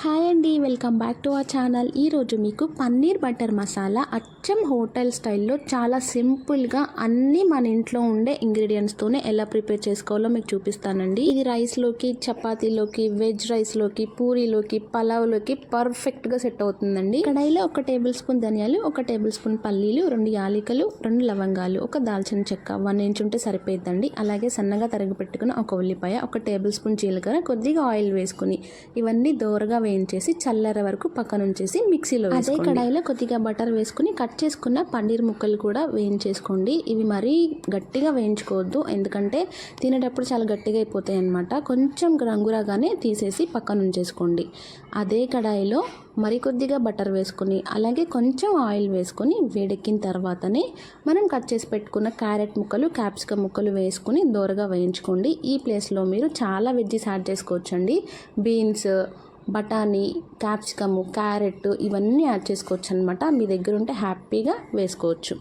Hi అండి, welcome back to our channel. ఈరోజు మీకు పన్నీర్ బటర్ మసాలా అచ్చం హోటల్ స్టైల్లో చాలా సింపుల్గా అన్నీ మన ఇంట్లో ఉండే ఇంగ్రీడియంట్స్తోనే ఎలా ప్రిపేర్ చేసుకోవాలో మీకు చూపిస్తానండి. ఇది రైస్లోకి, చపాతీలోకి, వెజ్ రైస్లోకి, పూరీలోకి, పలావ్లోకి పర్ఫెక్ట్గా సెట్ అవుతుందండి. కడాయిలో 1 టేబుల్ స్పూన్ ధనియాలు, 1 టేబుల్ స్పూన్ పల్లీలు, 2 యాలకులు, 2 లవంగాలు, 1 దాల్చిన చెక్క, 1 ఇంచ్ ఉంటే సరిపోద్దండి. అలాగే సన్నగా తరిగి పెట్టుకున్న 1 ఉల్లిపాయ, 1 టేబుల్ స్పూన్ జీలకర్ర, కొద్దిగా ఆయిల్ వేసుకుని ఇవన్నీ దోరగా వేయించేసి చల్లర వరకు పక్కన ఉంచేసి మిక్సీలో అదే కడాయిలో కొద్దిగా బటర్ వేసుకుని కట్ చేసుకున్న పన్నీర్ ముక్కలు కూడా వేయించేసుకోండి. ఇవి మరీ గట్టిగా వేయించుకోవద్దు, ఎందుకంటే తినేటప్పుడు చాలా గట్టిగా అయిపోతాయి అన్నమాట. కొంచెం రంగురాగానే తీసేసి పక్కన ఉంచేసుకోండి. అదే కడాయిలో మరికొద్దిగా బటర్ వేసుకొని అలాగే కొంచెం ఆయిల్ వేసుకొని వేడెక్కిన తర్వాతనే మనం కట్ చేసి పెట్టుకున్న క్యారెట్ ముక్కలు, క్యాప్సికమ్ ముక్కలు వేసుకుని దోరగా వేయించుకోండి. ఈ ప్లేస్లో మీరు చాలా వెజ్జీస్ యాడ్ చేసుకోవచ్చండి. బీన్స్, బఠానీ, క్యాప్సికమ్, క్యారెట్ ఇవన్నీ యాడ్ చేసుకోవచ్చు అనమాట. మీ దగ్గర ఉంటే హ్యాపీగా వేసుకోవచ్చు.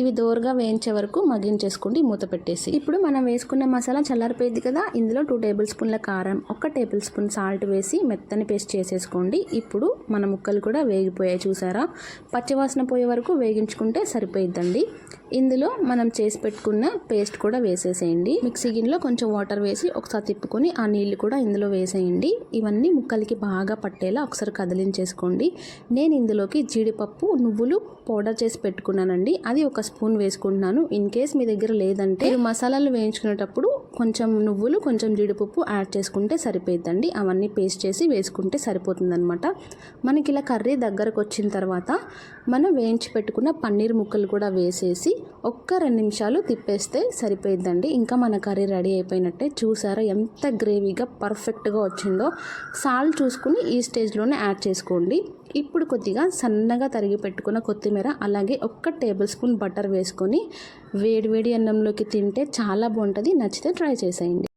ఇవి దోరగా వేయించే వరకు మగ్గించేసుకోండి మూత పెట్టేసి. ఇప్పుడు మనం వేసుకున్న మసాలా చల్లారిపోయింది కదా, ఇందులో 2 టేబుల్ స్పూన్ల కారం, 1 టేబుల్ స్పూన్ సాల్ట్ వేసి మెత్తని పేస్ట్ చేసేసుకోండి. ఇప్పుడు మన ముక్కలు కూడా వేగిపోయాయి చూసారా. పచ్చివాసన పోయే వరకు వేగించుకుంటే సరిపోయిద్దండి. ఇందులో మనం చేసి పెట్టుకున్న పేస్ట్ కూడా వేసేసేయండి. మిక్సీ గిన్నెలో కొంచెం వాటర్ వేసి ఒకసారి తిప్పుకొని ఆ నీళ్లు కూడా ఇందులో వేసేయండి. ఇవన్నీ ముక్కలకి బాగా పట్టేలా ఒకసారి కదిలించేసుకోండి. నేను ఇందులోకి జీడిపప్పు, నువ్వులు పౌడర్ చేసి పెట్టుకున్నానండి. అది 1 స్పూన్ వేసుకుంటున్నాను. ఇన్ కేస్ మీ దగ్గర లేదంటే మీరు మసాలాలు వేయించుకునేటప్పుడు కొంచెం నువ్వులు, కొంచెం జీడిపప్పు యాడ్ చేసుకుంటే సరిపోద్దండి. అవన్నీ పేస్ట్ చేసి వేసుకుంటే సరిపోతుందన్నమాట. మనకి ఇలా కర్రీ దగ్గరకు వచ్చిన తర్వాత మనం వేయించి పెట్టుకున్న పన్నీర్ ముక్కలు కూడా వేసేసి 1-2 నిమిషాలు తిప్పేస్తే సరిపోయిద్దండి. ఇంకా మన కర్రీ రెడీ అయిపోయినట్టే. చూసారా ఎంత గ్రేవీగా పర్ఫెక్ట్గా వచ్చిందో. సాల్ట్ చూసుకుని ఈ స్టేజ్లోనే యాడ్ చేసుకోండి. ఇప్పుడు కొద్దిగా సన్నగా తరిగి పెట్టుకున్న కొత్తిమీర, అలాగే 1 టేబుల్ స్పూన్ బటర్ వేసుకొని వేడివేడి అన్నంలోకి తింటే చాలా బాగుంటుంది. నచ్చితే ట్రై చేసేయండి.